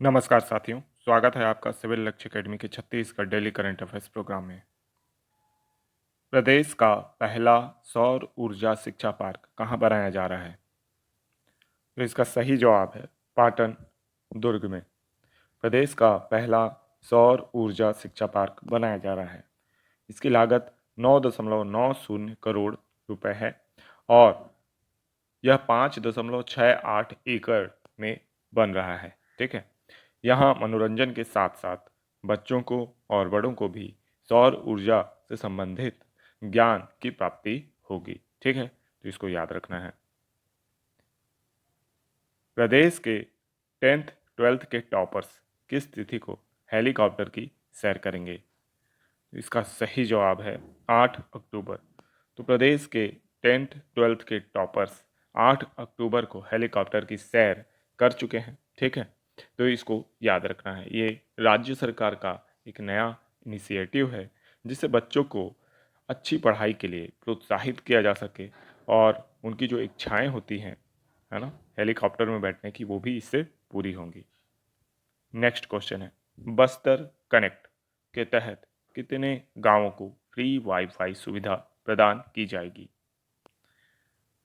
नमस्कार साथियों, स्वागत है आपका सिविल लक्ष्य एकेडमी के Chhattisgarh daily current affairs programme में। प्रदेश का पहला सौर ऊर्जा शिक्षा पार्क कहाँ बनाया जा रहा है? तो इसका सही जवाब है पाटन, दुर्ग में। प्रदेश का पहला सौर ऊर्जा शिक्षा पार्क बनाया जा रहा है। इसकी लागत 9.90 करोड़ रुपए है और यह 5.68 एकड़ में बन रहा है। ठीक है, यहाँ मनोरंजन के साथ साथ बच्चों को और बड़ों को भी सौर ऊर्जा से संबंधित ज्ञान की प्राप्ति होगी। ठीक है, तो इसको याद रखना है। प्रदेश के 10th 12th के टॉपर्स किस तिथि को हेलीकॉप्टर की सैर करेंगे? इसका सही जवाब है 8 अक्टूबर। तो प्रदेश के 10th 12th के टॉपर्स 8 अक्टूबर को हेलीकॉप्टर की सैर कर चुके हैं। ठीक है, तो इसको याद रखना है। ये राज्य सरकार का एक नया इनिशिएटिव है जिससे बच्चों को अच्छी पढ़ाई के लिए प्रोत्साहित किया जा सके और उनकी जो इच्छाएं होती हैं, है ना, हेलीकॉप्टर में बैठने की, वो भी इससे पूरी होंगी। नेक्स्ट क्वेश्चन है, बस्तर कनेक्ट के तहत कितने गांवों को फ्री वाईफाई सुविधा प्रदान की जाएगी?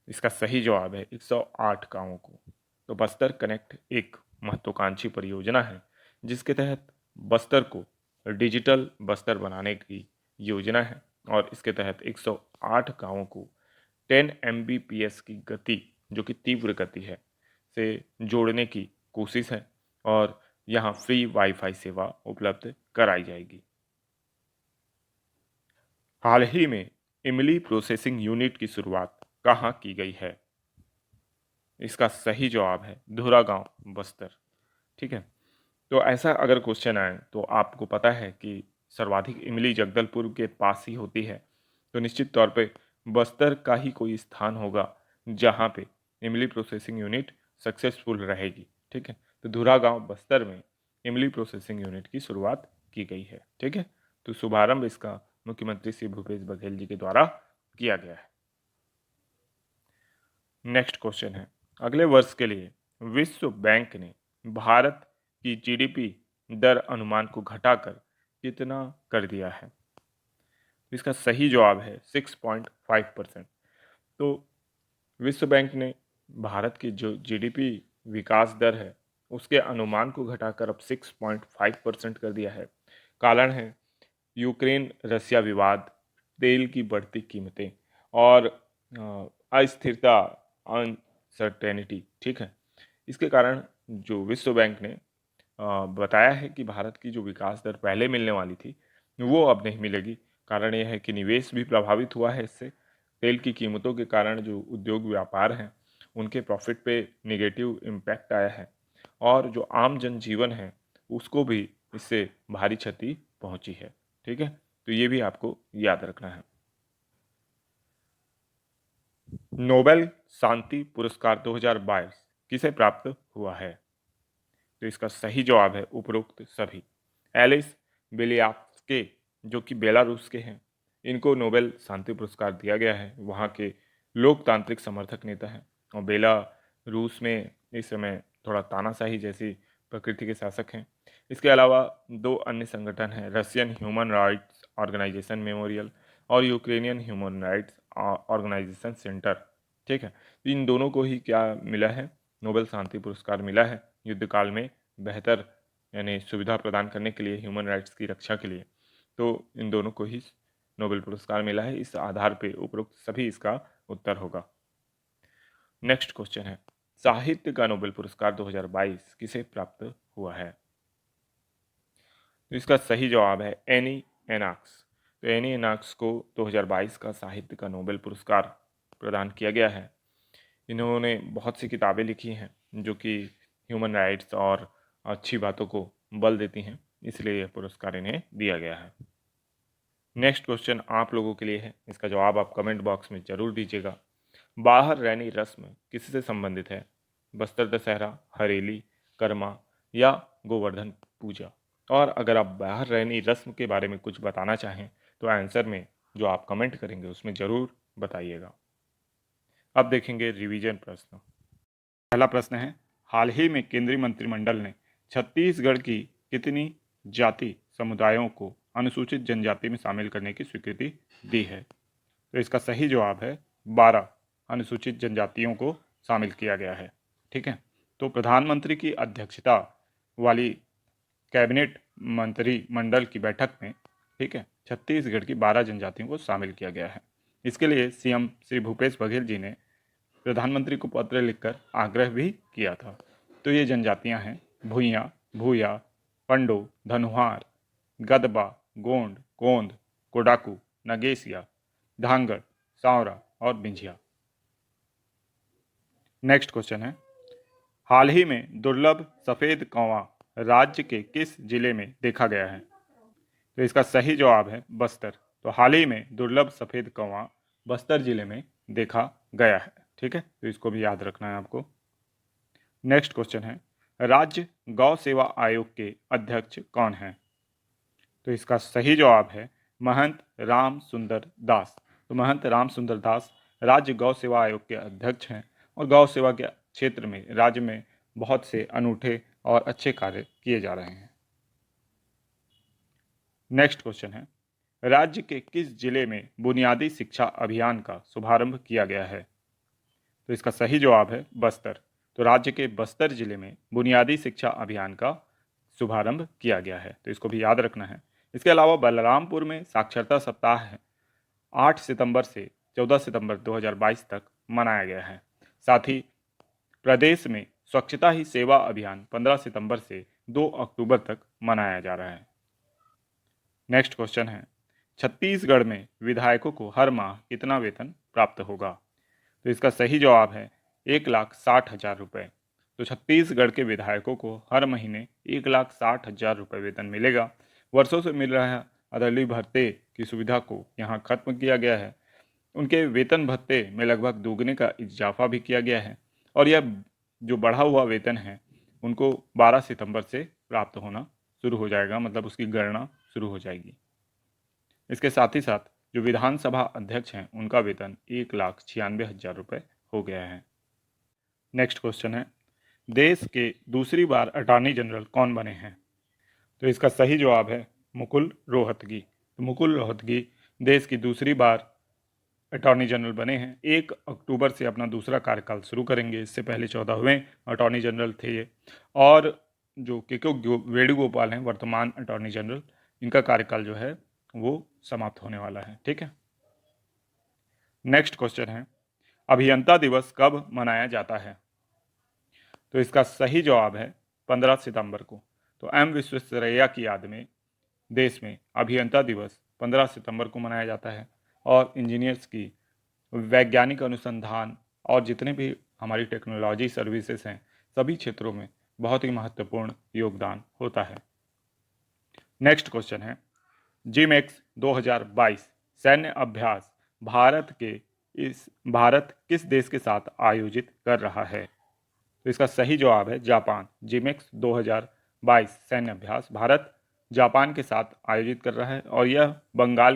इसका सही जवाब है 108 गांवों को। तो बस्तर कनेक्ट एक महत्वाकांक्षी परियोजना है जिसके तहत बस्तर को डिजिटल बस्तर बनाने की योजना है और इसके तहत 108 गांवों को 10 Mbps की गति, जो कि तीव्र गति है, से जोड़ने की कोशिश है और यहाँ फ्री वाईफाई सेवा उपलब्ध कराई जाएगी। हाल ही में इमली प्रोसेसिंग यूनिट की शुरुआत कहाँ की गई है? इसका सही जवाब है धुरागांव, बस्तर। ठीक है, तो ऐसा अगर क्वेश्चन आए तो आपको पता है कि सर्वाधिक इमली जगदलपुर के पास ही होती है, तो निश्चित तौर पे बस्तर का ही कोई स्थान होगा जहाँ पे इमली प्रोसेसिंग यूनिट सक्सेसफुल रहेगी। ठीक है, तो धुरागांव, बस्तर में इमली प्रोसेसिंग यूनिट की शुरुआत की गई है। ठीक है, तो शुभारंभ इसका मुख्यमंत्री श्री भूपेश बघेल जी के द्वारा किया गया है। नेक्स्ट क्वेश्चन है, अगले वर्ष के लिए विश्व बैंक ने भारत की जीडीपी दर अनुमान को घटाकर कितना कर दिया है? इसका सही जवाब है 6.5%। तो विश्व बैंक ने भारत की जो जीडीपी विकास दर है उसके अनुमान को घटाकर अब 6.5% कर दिया है। कारण है यूक्रेन रसिया विवाद, तेल की बढ़ती कीमतें और अस्थिरता, अनसर्टेनिटी। ठीक है, इसके कारण जो विश्व बैंक ने बताया है कि भारत की जो विकास दर पहले मिलने वाली थी वो अब नहीं मिलेगी। कारण यह है कि निवेश भी प्रभावित हुआ है इससे। तेल की कीमतों के कारण जो उद्योग व्यापार हैं उनके प्रॉफिट पे निगेटिव इम्पैक्ट आया है और जो आम जनजीवन है उसको भी इससे भारी क्षति पहुंची है। ठीक है, तो ये भी आपको याद रखना है। नोबेल शांति पुरस्कार 2022 किसे प्राप्त हुआ है? तो इसका सही जवाब है उपरोक्त सभी। एलिस बेलियास्के, जो कि बेलारूस के हैं, इनको नोबेल शांति पुरस्कार दिया गया है। वहाँ के लोकतांत्रिक समर्थक नेता हैं और बेलारूस में इस समय थोड़ा तानाशाही जैसी प्रकृति के शासक हैं। इसके अलावा दो अन्य संगठन हैं, Russian human rights organisation Memorial और Ukrainian human rights organisation centre. ठीक है, तो इन दोनों को ही क्या मिला है? नोबेल शांति पुरस्कार मिला है युद्ध काल में बेहतर यानी सुविधा प्रदान करने के लिए, ह्यूमन राइट्स की रक्षा के लिए। तो इन दोनों को ही नोबेल पुरस्कार मिला है। इस आधार पे उपरोक्त सभी इसका उत्तर होगा। नेक्स्ट क्वेश्चन है, साहित्य का नोबेल पुरस्कार 2022 किसे प्राप्त हुआ है? तो इसका सही जवाब है एनी एनाक्स। तो एनी एनाक्स को 2022 का साहित्य का नोबेल पुरस्कार प्रदान किया गया है। इन्होंने बहुत सी किताबें लिखी हैं जो कि ह्यूमन राइट्स और अच्छी बातों को बल देती हैं, इसलिए यह पुरस्कार इन्हें दिया गया है। नेक्स्ट क्वेश्चन आप लोगों के लिए है, इसका जवाब आप कमेंट बॉक्स में जरूर दीजिएगा। बाहर रैनी रस्म किससे संबंधित है? बस्तर दशहरा, हरेली, कर्मा या गोवर्धन पूजा? और अगर आप बाहर रैनी रस्म के बारे में कुछ बताना चाहें तो आंसर में जो आप कमेंट करेंगे उसमें ज़रूर बताइएगा। अब देखेंगे रिवीजन प्रश्न। पहला प्रश्न है, हाल ही में केंद्रीय मंत्रिमंडल ने छत्तीसगढ़ की कितनी जाति समुदायों को अनुसूचित जनजाति में शामिल करने की स्वीकृति दी है? तो इसका सही जवाब है 12 अनुसूचित जनजातियों को शामिल किया गया है। ठीक है, तो प्रधानमंत्री की अध्यक्षता वाली कैबिनेट मंत्रिमंडल की बैठक में, ठीक है, छत्तीसगढ़ की 12 जनजातियों को शामिल किया गया है। इसके लिए सीएम श्री भूपेश बघेल जी ने प्रधानमंत्री को पत्र लिखकर आग्रह भी किया था। तो ये जनजातियां हैं भूइयाँ, भूया, पंडो, धनुहार, गदबा, गोंड, कोंद, कोडाकू, नगेसिया, धांगड़, सावरा और बिंझिया। नेक्स्ट क्वेश्चन है, हाल ही में दुर्लभ सफेद कौवा राज्य के किस जिले में देखा गया है? तो इसका सही जवाब है बस्तर। तो हाल ही में दुर्लभ सफेद कौवा बस्तर जिले में देखा गया है। ठीक है, तो इसको भी याद रखना है आपको। नेक्स्ट क्वेश्चन है, राज्य गौ सेवा आयोग के अध्यक्ष कौन हैं? तो इसका सही जवाब है महंत राम सुंदर दास। तो महंत राम सुंदर दास राज्य गौ सेवा आयोग के अध्यक्ष हैं और गौ सेवा के क्षेत्र में राज्य में बहुत से अनूठे और अच्छे कार्य किए जा रहे हैं। नेक्स्ट क्वेश्चन है, राज्य के किस जिले में बुनियादी शिक्षा अभियान का शुभारंभ किया गया है? तो इसका सही जवाब है बस्तर। तो राज्य के बस्तर जिले में बुनियादी शिक्षा अभियान का शुभारंभ किया गया है, तो इसको भी याद रखना है। इसके अलावा बलरामपुर में साक्षरता सप्ताह है 8 सितंबर से 14 सितंबर 2022 तक मनाया गया है। साथ ही प्रदेश में स्वच्छता ही सेवा अभियान 15 सितंबर से 2 अक्टूबर तक मनाया जा रहा है। नेक्स्ट क्वेश्चन है, छत्तीसगढ़ में विधायकों को हर माह कितना वेतन प्राप्त होगा? तो इसका सही जवाब है 1,60,000 रुपये। तो छत्तीसगढ़ के विधायकों को हर महीने 1,60,000 रुपये वेतन मिलेगा। वर्षों से मिल रहा अदली भत्ते की सुविधा को यहाँ खत्म किया गया है। उनके वेतन भत्ते में लगभग दोगुने का इजाफा भी किया गया है और यह जो बढ़ा हुआ वेतन है उनको 12 सितंबर से प्राप्त होना शुरू हो जाएगा, मतलब उसकी गणना शुरू हो जाएगी। इसके साथ ही साथ जो विधानसभा अध्यक्ष हैं उनका वेतन 1,96,000 रुपये हो गया है। नेक्स्ट क्वेश्चन है, देश के दूसरी बार अटॉर्नी जनरल कौन बने हैं? तो इसका सही जवाब है मुकुल रोहतगी। तो मुकुल रोहतगी देश की दूसरी बार अटॉर्नी जनरल बने हैं। 1 अक्टूबर से अपना दूसरा कार्यकाल शुरू करेंगे। इससे पहले 14वें अटॉर्नी जनरल थे ये। और जो के वेणुगोपाल हैं वर्तमान अटॉर्नी जनरल, इनका कार्यकाल जो है वो समाप्त होने वाला है। ठीक है, नेक्स्ट क्वेश्चन है, अभियंता दिवस कब मनाया जाता है? तो इसका सही जवाब है 15 सितंबर को। तो एम विश्वेश्वरैया की याद में देश में अभियंता दिवस 15 सितंबर को मनाया जाता है और इंजीनियर्स की वैज्ञानिक अनुसंधान और जितने भी हमारी टेक्नोलॉजी सर्विसेज हैं सभी क्षेत्रों में बहुत ही महत्वपूर्ण योगदान होता है। नेक्स्ट क्वेश्चन है, जिमैक्स 2022 सैन्य अभ्यास भारत किस देश के साथ आयोजित कर रहा है? तो इसका सही जवाब है जापान। जिमैक्स 2022 सैन्य अभ्यास भारत जापान के साथ आयोजित कर रहा है और यह बंगाल